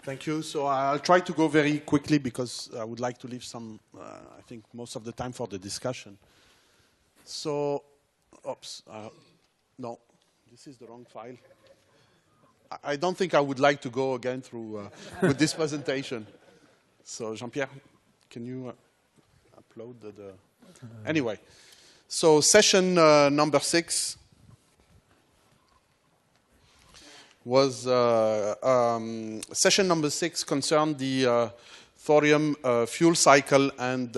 Thank you. So I'll try to go very quickly because I would like to leave some, I think, most of the time for the discussion. So, oops, no, this is the wrong file. I don't think I would like to go again through with this presentation. So Jean-Pierre, can you upload the anyway, so session number 6 was session number 6 concerned the thorium fuel cycle and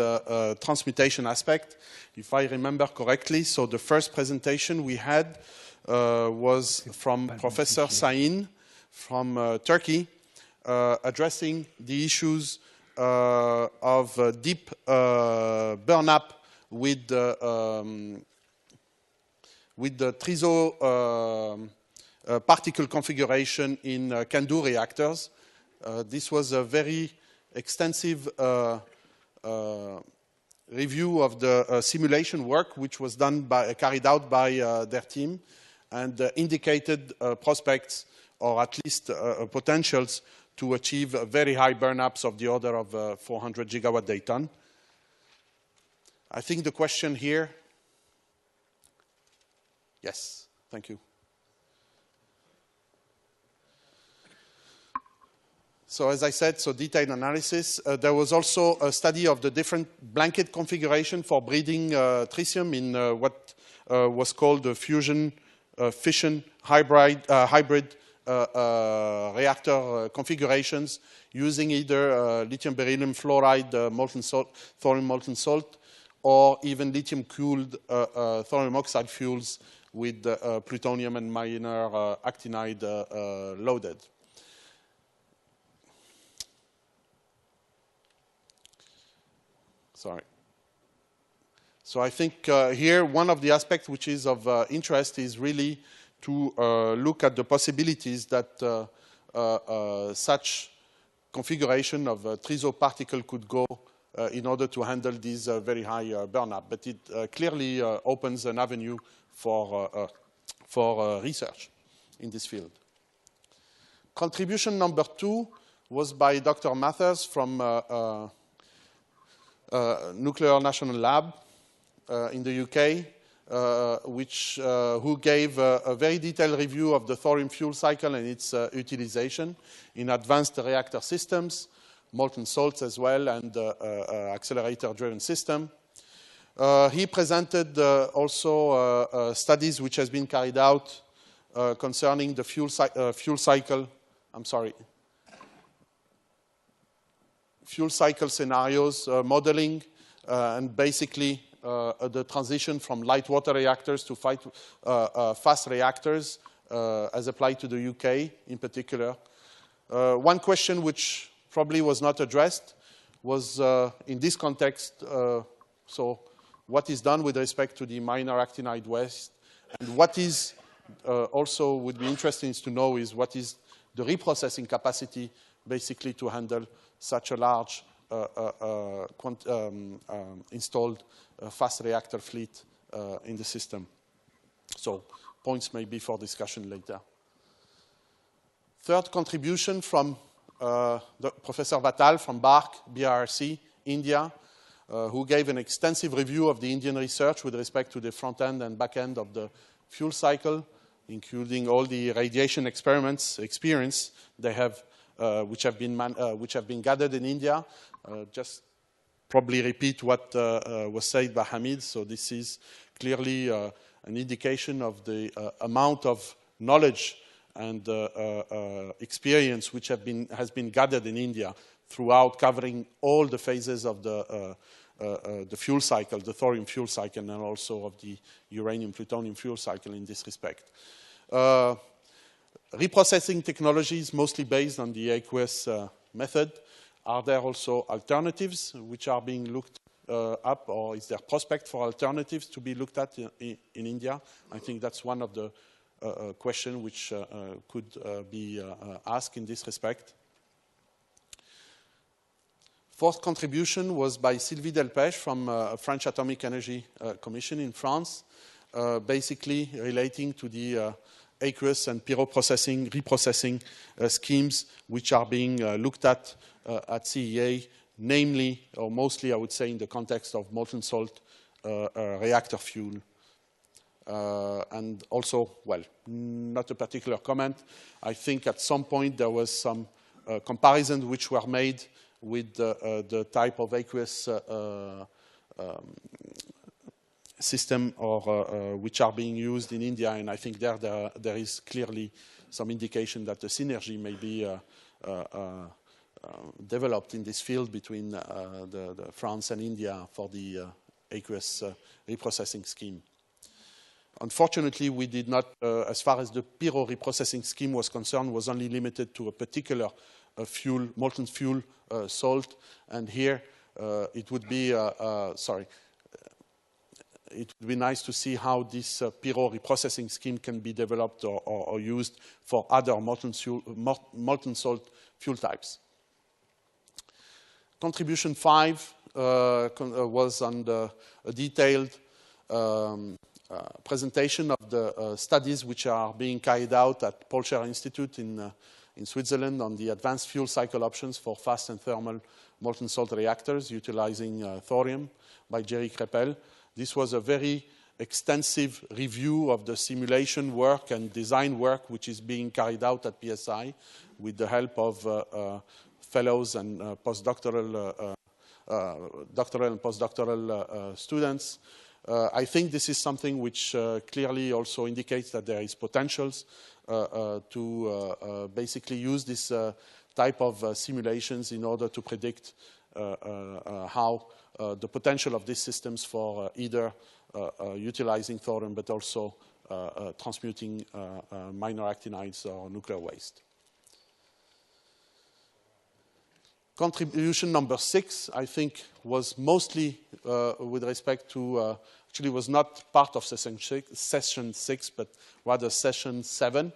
transmutation aspect, if I remember correctly. So the first presentation we had was from Professor Sain from Turkey, addressing the issues of deep burn-up with the ThEC13 particle configuration in CANDU reactors. This was a very extensive review of the simulation work which was done carried out by their team, and indicated prospects, or at least potentials, to achieve very high burn-ups of the order of 400 gigawatt day ton. I think the question here, yes, thank you. So as I said, so detailed analysis. There was also a study of the different blanket configuration for breeding tritium in what was called the fusion, fission, hybrid reactor configurations, using either lithium beryllium fluoride molten salt, thorium molten salt, or even lithium-cooled thorium oxide fuels with plutonium and minor actinide loaded. Sorry. So I think here one of the aspects which is of interest is really to look at the possibilities that such configuration of ThEC particle could go in order to handle these very high burn-up. But it clearly opens an avenue for research in this field. Contribution number 2 was by Dr. Mathers from Nuclear National Lab in the UK, who gave a very detailed review of the thorium fuel cycle and its utilization in advanced reactor systems, molten salts as well, and accelerator-driven system. He presented also studies which has been carried out concerning the fuel cycle scenarios, modeling, and basically the transition from light water reactors to fast reactors as applied to the UK in particular. One question which probably was not addressed was in this context, so what is done with respect to the minor actinide waste, and what is also would be interesting to know is what is the reprocessing capacity basically to handle such a large installed fast reactor fleet in the system. So points may be for discussion later. Third contribution from Professor Vatal from BRC, India, who gave an extensive review of the Indian research with respect to the front end and back end of the fuel cycle, including all the radiation experience they have, which have been gathered in India. Just probably repeat what was said by Hamid. So this is clearly an indication of the amount of knowledge and experience which has been gathered in India throughout, covering all the phases of the fuel cycle, the thorium fuel cycle, and also of the uranium-plutonium fuel cycle in this respect. Reprocessing technologies mostly based on the aqueous method. Are there also alternatives which are being looked up, or is there prospect for alternatives to be looked at in India? I think that's one of the questions which could be asked in this respect. Fourth contribution was by Sylvie Delpech from French Atomic Energy Commission in France, basically relating to the aqueous and pyroprocessing, reprocessing schemes which are being looked at CEA, namely, or mostly, I would say, in the context of molten salt reactor fuel. And also, well, not a particular comment. I think at some point there was some comparisons which were made with the type of aqueous system or which are being used in India, and I think there is clearly some indication that the synergy may be developed in this field between the France and India for the aqueous reprocessing scheme. Unfortunately, we did not, as far as the pyro reprocessing scheme was concerned, was only limited to a particular fuel, molten fuel salt, and here it would be, it would be nice to see how this pyro reprocessing scheme can be developed or used for other molten salt fuel types. Contribution 5 was on the detailed presentation of the studies which are being carried out at Paul Scherrer Institute in Switzerland on the advanced fuel cycle options for fast and thermal molten salt reactors utilizing thorium by Jerry Kreppel. This was a very extensive review of the simulation work and design work which is being carried out at PSI with the help of fellows and postdoctoral doctoral and postdoctoral students. I think this is something which clearly also indicates that there is potentials to basically use this type of simulations in order to predict how the potential of these systems for either utilizing thorium but also transmuting minor actinides or nuclear waste. Contribution number 6, I think, was mostly with respect to, actually was not part of session 6, but rather session 7,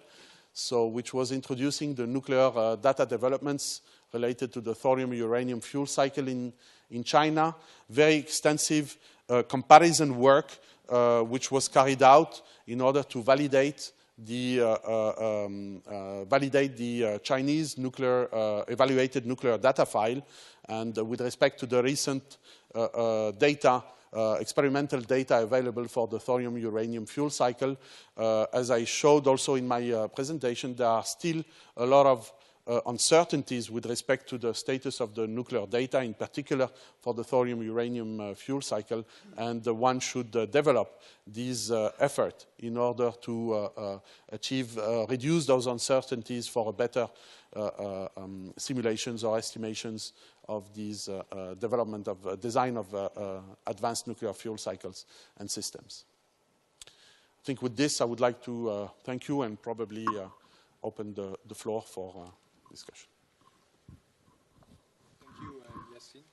so which was introducing the nuclear data developments related to the thorium-uranium fuel cycle in China. Very extensive comparison work which was carried out in order to validate the Chinese nuclear evaluated nuclear data file, and with respect to the recent data, experimental data available for the thorium-uranium fuel cycle, as I showed also in my presentation, there are still a lot of uncertainties with respect to the status of the nuclear data, in particular for the thorium-uranium fuel cycle, and one should develop these effort in order to reduce those uncertainties for a better simulations or estimations of these development of design of advanced nuclear fuel cycles and systems. I think with this, I would like to thank you and probably open the floor for discussion. Thank you, Yassine.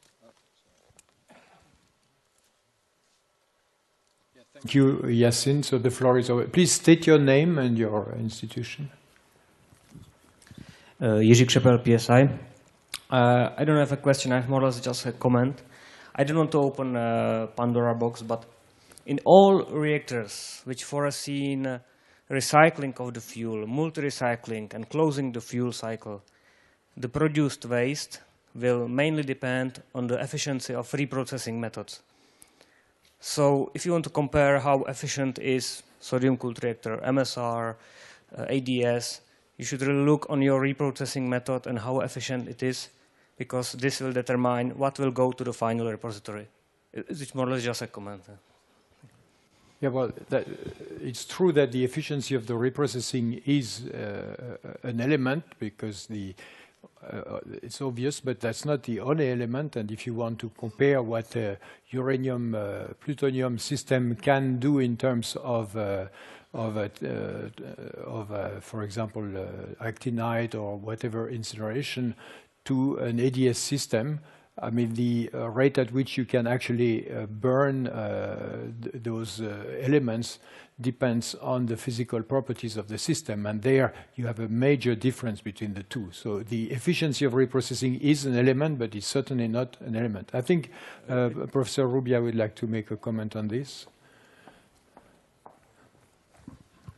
Thank you, Yassine. So the floor is over. Please state your name and your institution. Jiří Křepel, PSI. I don't have a question. I have more or less just a comment. I don't want to open Pandora box, but in all reactors which foresee recycling of the fuel, multi-recycling, and closing the fuel cycle, the produced waste will mainly depend on the efficiency of reprocessing methods. So if you want to compare how efficient is sodium-cooled reactor, MSR, ADS, you should really look on your reprocessing method and how efficient it is, because this will determine what will go to the final repository. It's more or less just a comment. Yeah, well, it's true that the efficiency of the reprocessing is an element, because it's obvious, but that's not the only element. And if you want to compare what a uranium plutonium system can do in terms of for example, actinide or whatever incineration to an ADS system, I mean, the rate at which you can actually burn those elements depends on the physical properties of the system, and there you have a major difference between the two. So the efficiency of reprocessing is an element, but it's certainly not an element. I think Professor Rubia would like to make a comment on this.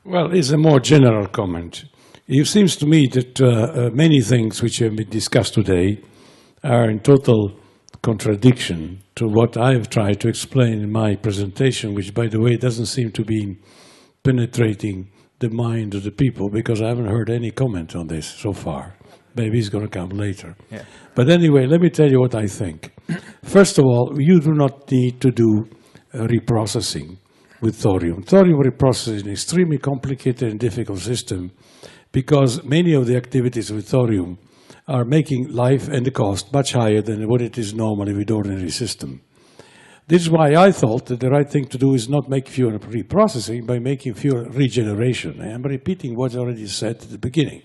Well, it's a more general comment. It seems to me that many things which have been discussed today are in total contradiction to what I have tried to explain in my presentation, which, by the way, doesn't seem to be penetrating the mind of the people, because I haven't heard any comment on this so far. Maybe it's going to come later. Yeah. But anyway, let me tell you what I think. First of all, you do not need to do reprocessing with thorium. Thorium reprocessing is an extremely complicated and difficult system, because many of the activities with thorium are making life and the cost much higher than what it is normally with ordinary system. This is why I thought that the right thing to do is not make fewer reprocessing, by making fewer regeneration. I am repeating what I already said at the beginning.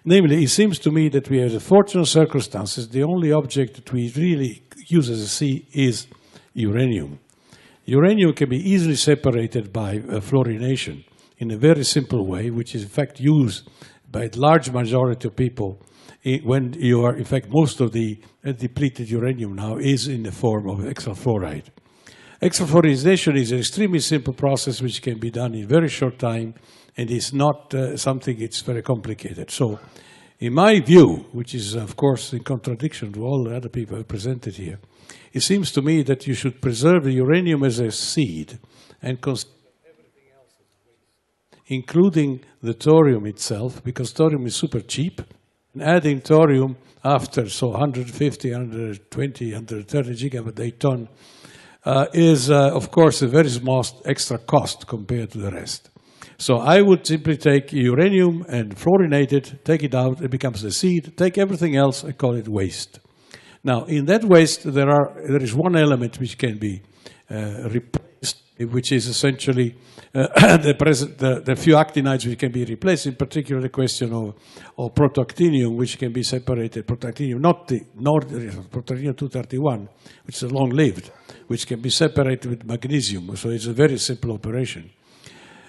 Namely, it seems to me that we have the fortunate circumstances. The only object that we really use as a sea is uranium. Uranium can be easily separated by fluorination in a very simple way, which is in fact used by a large majority of people when you are, in fact, most of the depleted uranium now is in the form of extrafluoride. Extrafluorination is an extremely simple process which can be done in a very short time, and is not something that's very complicated. So, in my view, which is, of course, in contradiction to all the other people who presented here, it seems to me that you should preserve the uranium as a seed and consider everything else as waste, including the thorium itself, because thorium is super cheap. And adding thorium after 150, 120, 130 gigawatt a ton is, of course, a very small extra cost compared to the rest. So I would simply take uranium and fluorinate it, take it out, it becomes the seed, take everything else and call it waste. Now, in that waste, there is one element which can be replaced, which is essentially the few actinides which can be replaced, in particular the question of protactinium, which can be separated, protactinium, not protactinium-231, which is long-lived, which can be separated with magnesium. So it's a very simple operation.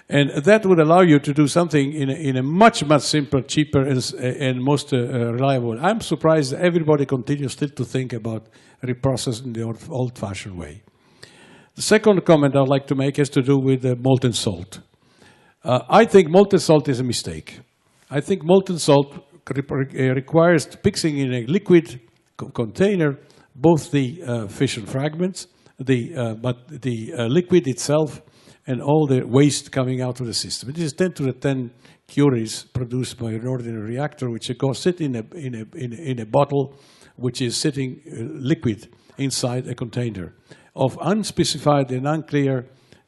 And that would allow you to do something in a much, much simpler, cheaper, and most reliable. I'm surprised that everybody continues still to think about reprocessing the old-fashioned way. The second comment I'd like to make has to do with molten salt. I think molten salt is a mistake. I think molten salt requires mixing in a liquid container both the fission fragments, but the liquid itself, and all the waste coming out of the system. It is 10 to the 10 curies produced by an ordinary reactor, which goes sit in a bottle, which is sitting liquid inside a container of unspecified and unclear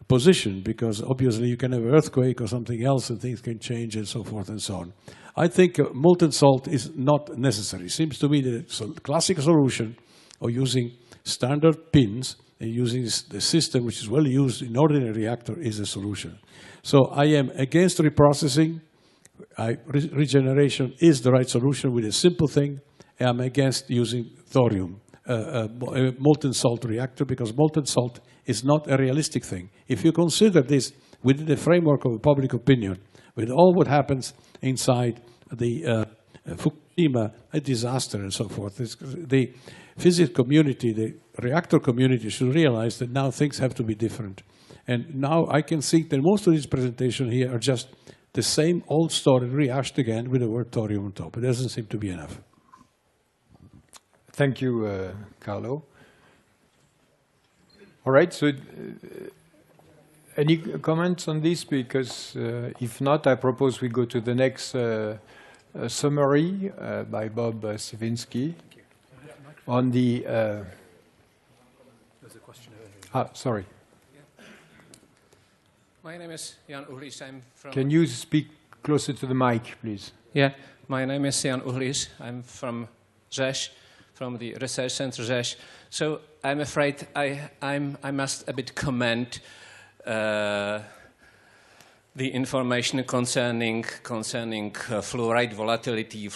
position, because obviously you can have an earthquake or something else and things can change and so forth and so on. I think molten salt is not necessary. It seems to me that it's a classic solution of using standard pins and using the system which is well used in ordinary reactor is a solution. So I am against reprocessing. Regeneration is the right solution with a simple thing. I'm against using thorium, molten salt reactor, because molten salt is not a realistic thing. If you consider this within the framework of public opinion, with all what happens inside the Fukushima, a disaster and so forth, the physics community, the reactor community should realize that now things have to be different. And now I can see that most of these presentations here are just the same old story rehashed again with the word thorium on top. It doesn't seem to be enough. Thank you, Carlo. All right, so any comments on this? Because if not, I propose we go to the next summary by Bob Szywiński on the... There's a question over here. Sorry. Yeah. My name is Jan Uhlis. I'm from... Can you speak closer to the mic, please? Yeah, my name is Jan Uhlis. I'm from Rzesz, from the Research Center Rzesz. So I'm afraid I must a bit comment the information concerning fluoride volatility,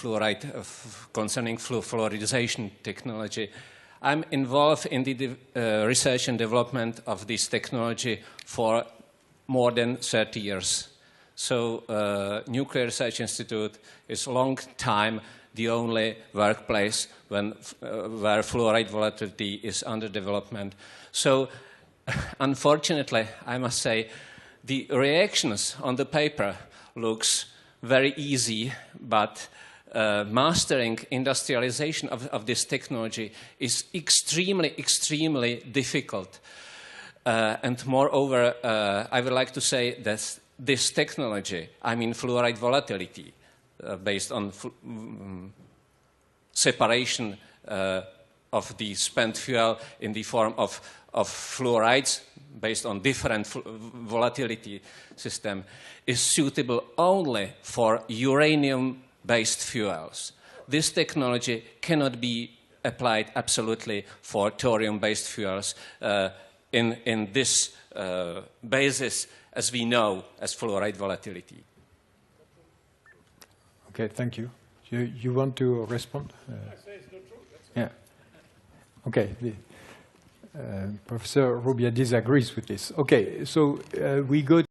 concerning fluoridization technology. I'm involved in the research and development of this technology for more than 30 years. So Nuclear Research Institute is a long time the only workplace where fluoride volatility is under development. So unfortunately, I must say, The reactions on the paper looks very easy, but mastering industrialization of this technology is extremely difficult. And moreover, I would like to say that this technology, I mean fluoride volatility, based on separation of the spent fuel in the form of fluorides, based on different volatility system, is suitable only for uranium-based fuels. This technology cannot be applied absolutely for thorium-based fuels in this basis, as we know, as fluoride volatility. Okay, thank you. You want to respond? Yeah. Okay. Professor Rubia disagrees with this. Okay, so we go